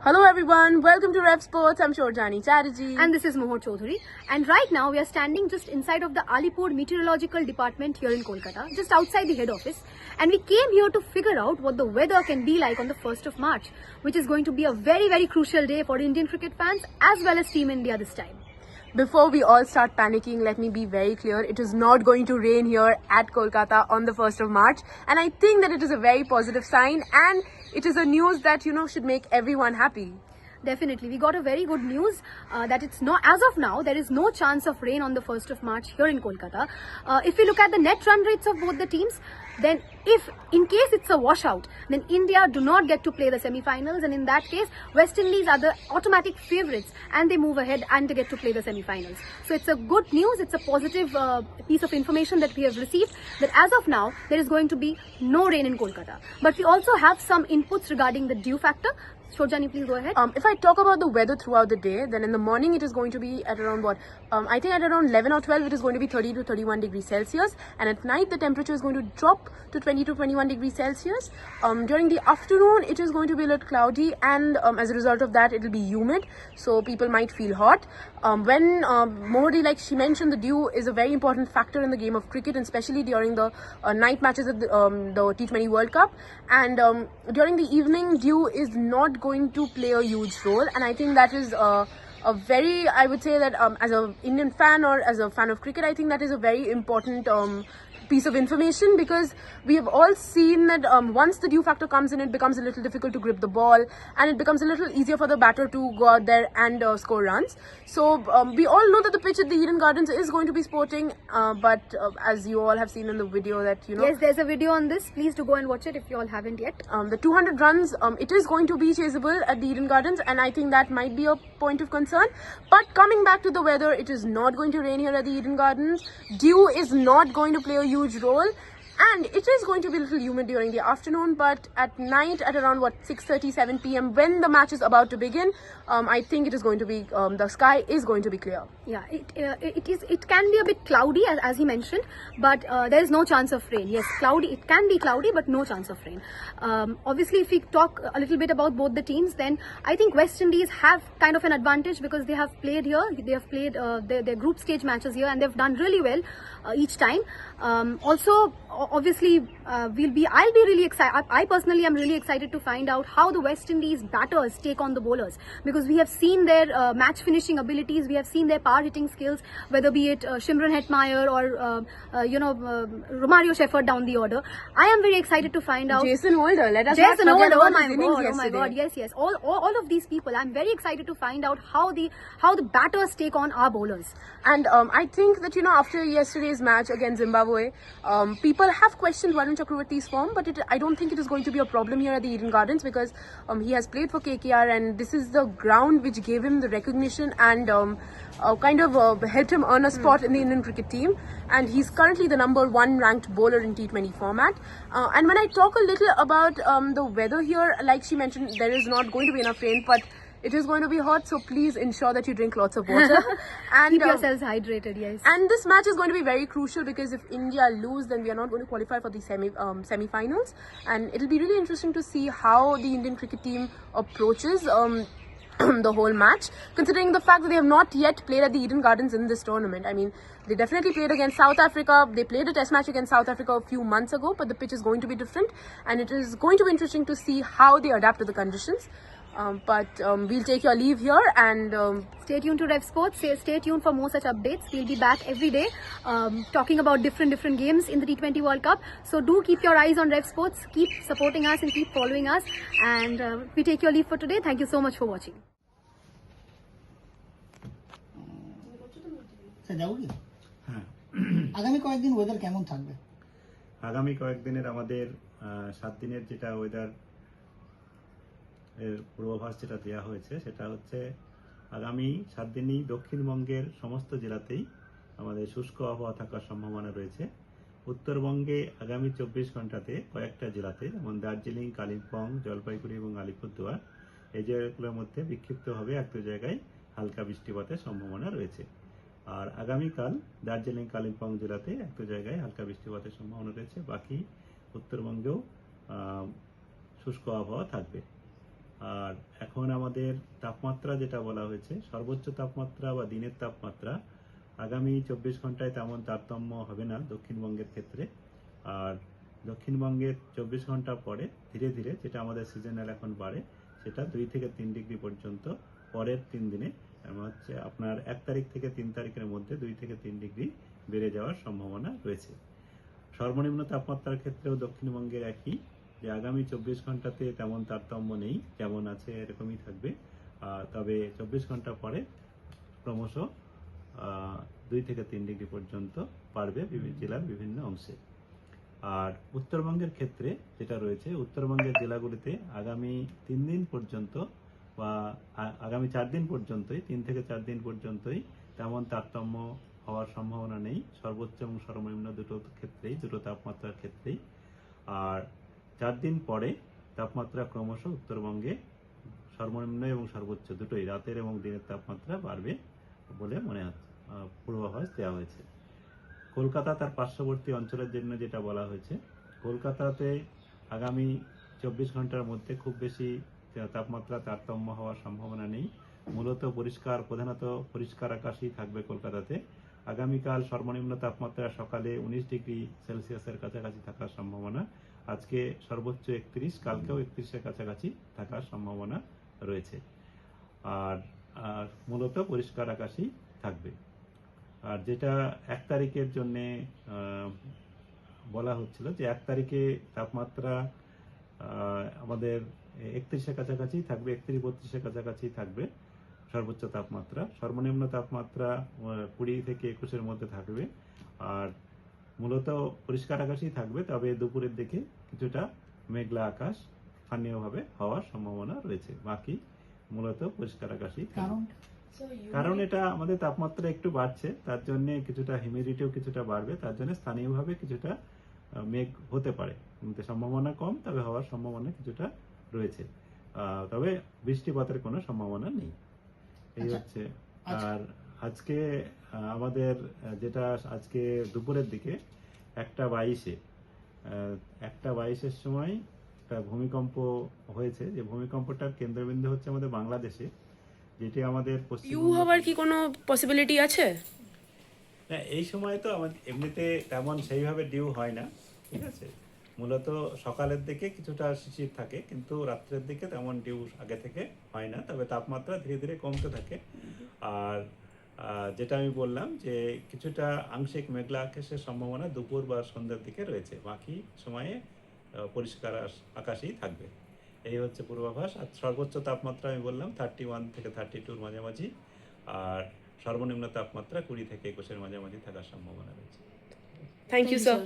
Hello everyone, welcome to Rev Sports. I'm Shorjani Chatterjee. And this is Mohor Chaudhary. And right now we are standing just inside of the Alipur Meteorological Department here in Kolkata, just outside the head office. And we came here to figure out what the weather can be like on the 1st of March, which is going to be a very, very crucial day for Indian cricket fans as well as Team India this time. Before we all start panicking, let me be very clear. It is not going to rain here at Kolkata on the 1st of March. And I think that it is a very positive sign, and it is a news that, should make everyone happy. Definitely. We got a very good news that it's not, as of now, there is no chance of rain on the 1st of March here in Kolkata. If we look at the net run rates of both the teams, then if in case it's a washout, then India do not get to play the semi-finals, and in that case, West Indies are the automatic favourites and they move ahead and they get to play the semi-finals. So it's a good news, it's a positive piece of information that we have received, that as of now, there is going to be no rain in Kolkata. But we also have some inputs regarding the dew factor. Shorjani, please go ahead. If I talk about the weather throughout the day, then in the morning it is going to be at around I think at around 11 or 12 it is going to be 30 to 31 degrees Celsius, and at night the temperature is going to drop to 20 to 21 degrees Celsius. During the afternoon it is going to be a little cloudy, and as a result of that it will be humid, so people might feel hot. When Mohori, like she mentioned, the dew is a very important factor in the game of cricket, and especially during the night matches of the T20 World Cup, and during the evening dew is not going to play a huge role, and I think that is a very, I would say that as an Indian fan or as a fan of cricket, I think that is a very important piece of information, because we have all seen that once the dew factor comes in, it becomes a little difficult to grip the ball, and it becomes a little easier for the batter to go out there and score runs. So we all know that the pitch at the Eden Gardens is going to be sporting, but as you all have seen in the video that yes, there's a video on this. Please do go and watch it if you all haven't yet. The 200 runs, it is going to be chaseable at the Eden Gardens, and I think that might be a point of concern. But coming back to the weather, it is not going to rain here at the Eden Gardens. Dew is not going to play a huge role, and it is going to be a little humid during the afternoon, but at night at around 6:37 p.m. when the match is about to begin, I think it is going to be the sky is going to be clear. Yeah, it can be a bit cloudy as he mentioned, but there is no chance of rain. Yes, cloudy, it can be cloudy, but no chance of rain. Obviously, if we talk a little bit about both the teams, then I think West Indies have kind of an advantage because they have played here, they have played their group stage matches here, and they've done really well each time. Also, obviously, I'll be really excited. I personally am really excited to find out how the West Indies batters take on the bowlers, because we have seen their match finishing abilities, we have seen their power hitting skills, whether be it Shimron Hetmeyer or Romario Shepherd down the order. I am very excited to find out. Jason Holder, let us Jason not forget Holder, about oh my god, yes. All of these people, I'm very excited to find out how the batters take on our bowlers. And I think that after yesterday's match against Zimbabwe, people have questioned Varun Chakravarti's form, but I don't think it is going to be a problem here at the Eden Gardens, because he has played for KKR, and this is the ground which gave him the recognition and kind of helped him earn a spot in the Indian cricket team, and he's currently the #1 ranked bowler in T20 format. And when I talk a little about the weather here, like she mentioned, there is not going to be enough rain, but it is going to be hot, so please ensure that you drink lots of water and keep yourselves hydrated. Yes, and this match is going to be very crucial, because if India lose, then we are not going to qualify for the semi-finals, and it'll be really interesting to see how the Indian cricket team approaches the whole match, considering the fact that they have not yet played at the Eden Gardens in this tournament. I mean, they definitely played against South Africa. They played a test match against South Africa a few months ago, but the pitch is going to be different, and it is going to be interesting to see how they adapt to the conditions. But we'll take your leave here, and stay tuned to Rev Sports. Stay tuned for more such updates. We'll be back every day talking about different games in the T20 World Cup. So do keep your eyes on Rev Sports. Keep supporting us and keep following us. And we take your leave for today. Thank you so much for watching. আগামী কয়েকদিন weather কেমন থাকবে? আগামী কয়েকদিনের আমাদের 7 দিনের যেটা weather এর পূর্বাভাস যেটা দেওয়া হয়েছে, সেটা হচ্ছে আগামী 7 দিনই দক্ষিণবঙ্গের সমস্ত জেলাতেই আমাদের শুষ্ক আবহাওয়া থাকার সম্ভাবনা রয়েছে। উত্তরবঙ্গে আগামী 24 ঘন্টাতে কয়েকটা জেলাতে, যেমন দার্জিলিং, কালিম্পং, জলপাইগুড়ি এবং আলিপুরদুয়ার, এই জায়গাগুলোর মধ্যে বিক্ষিপ্তভাবে এক-দু জায়গায় হালকা বৃষ্টিপাতের সম্ভাবনা রয়েছে। আর আগামীকাল দার্জিলিং, কালিম্পং জেলাতে এক-দু জায়গায় হালকা বৃষ্টিপাতের সম্ভাবনা রয়েছে। বাকি উত্তরবঙ্গেও শুষ্ক আবহাওয়া থাকবে। আর এখন আমাদের তাপমাত্রা যেটা বলা হয়েছে, সর্বোচ্চ তাপমাত্রা বা দিনের তাপমাত্রা আগামী 24 ঘন্টায় তেমন তারতম্য হবে না দক্ষিণবঙ্গের ক্ষেত্রে। আর দক্ষিণবঙ্গের 24 ঘন্টা পরে ধীরে ধীরে যেটা আমাদের সিজনাল এখন বাড়ে, সেটা 2 থেকে 3 ডিগ্রি পর্যন্ত পরের 3 দিনে হচ্ছে আপনার 1 তারিখ থেকে 3 তারিখের মধ্যে 2 থেকে 3 ডিগ্রি বেড়ে যাওয়ার সম্ভাবনা রয়েছে। সর্বনিম্ন তাপমাত্রার ক্ষেত্রেও দক্ষিণবঙ্গের একই, যে আগামী 24 ঘন্টাতে তেমন তারতম্য নেই, যেমন আছে এরকমই থাকবে। তবে 24 ঘন্টা পরে ক্রমশ 2 থেকে 3 ডিগ্রি পর্যন্ত বাড়বে জেলার বিভিন্ন অংশে। আর উত্তরবঙ্গের ক্ষেত্রে যেটা রয়েছে, উত্তরবঙ্গের জেলাগুলিতে আগামী 3 দিন পর্যন্ত বা আগামী 4 দিন পর্যন্তই, 3 থেকে 4 দিন পর্যন্তই তেমন তারতম্য হওয়ার সম্ভাবনা নেই, সর্বোচ্চ এবং সর্বনিম্ন দুটো তাপমাত্রার ক্ষেত্রেই। আর 4 দিন পরে তাপমাত্রা ক্রমশ উত্তরবঙ্গে সর্বনিম্ন এবং সর্বোচ্চ দুটোই, রাতের এবং দিনের তাপমাত্রা বাড়বে বলে মনে হচ্ছে, পূর্বাভাস দেওয়া হয়েছে। কলকাতা তার পার্শ্ববর্তী অঞ্চলের জন্য যেটা বলা হয়েছে, কলকাতাতে আগামী 24 ঘন্টার মধ্যে খুব বেশি তাপমাত্রা তারতম্য হওয়ার সম্ভাবনা নেই। মূলত প্রধানত পরিষ্কার আকাশই থাকবে কলকাতাতে। আগামীকাল সর্বনিম্ন তাপমাত্রা সকালে 19 ডিগ্রি সেলসিয়াসের কাছাকাছি থাকার সম্ভাবনা। আজকে সর্বোচ্চ 31, কালকেও 31-এর কাছাকাছি থাকার সম্ভাবনা রয়েছে। আর মূলত পরিষ্কার আকাশই থাকবে। আর যেটা 1 তারিখের জন্যে বলা হচ্ছিল, যে 1 তারিখে তাপমাত্রা আমাদের 31-এর কাছাকাছি থাকবে, 31-32-এর কাছাকাছি থাকবে সর্বোচ্চ তাপমাত্রা। সর্বনিম্ন তাপমাত্রা 20 থেকে 21-এর মধ্যে থাকবে। আর মূলত পরিষ্কার আকাশই থাকবে, তবে দুপুরের দিকে কিছুটা মেঘলা আকাশ স্থানীয়ভাবে হওয়ার সম্ভাবনা রয়েছে। বাকি মূলত পরিষ্কার আকাশই থাকবে। কারণ এটা আমাদের তাপমাত্রা একটু বাড়ছে, তার জন্য কিছুটা হিউমিডিটিও কিছুটা বাড়বে, তার জন্য স্থানীয়ভাবে কিছুটা মেঘ হতে পারে, কিন্তু সম্ভাবনা কম, তবে হওয়ার সম্ভাবনা কিছুটা রয়েছে। তবে বৃষ্টিপাতের কোনো সম্ভাবনা নেই। এই হচ্ছে। আর আজকে আমাদের যেটা আজকে দুপুরের দিকে 1:22-এর সময় একটা ভূমিকম্প হয়েছে, যে ভূমিকম্পটার কেন্দ্রবিন্দু হচ্ছে আমাদের বাংলাদেশে, যেটি আমাদের ইউ হওয়ার কি কোনো পসিবিলিটি আছে? না, এই সময় তো আমাদের এমনিতে তেমন সেইভাবে ডিউ হয় না, ঠিক আছে। মূলত সকালের দিকে কিছুটা শিশির থাকে, কিন্তু রাত্রের দিকে তেমন ডিউ আগে থেকে হয় না, তবে তাপমাত্রা ধীরে ধীরে কমতে থাকে। আর যেটা আমি বললাম, যে কিছুটা আংশিক মেঘলা আকাশের সম্ভাবনা দুপুর বা সন্ধ্যার দিকে রয়েছে, বাকি সময়ে পরিষ্কার আকাশই থাকবে। এই হচ্ছে পূর্বাভাস। আর সর্বোচ্চ তাপমাত্রা আমি বললাম 31 থেকে 32-র মাঝামাঝি, আর সর্বনিম্ন তাপমাত্রা 20 থেকে 21-এর মাঝামাঝি থাকার সম্ভাবনা রয়েছে। Thank you sir.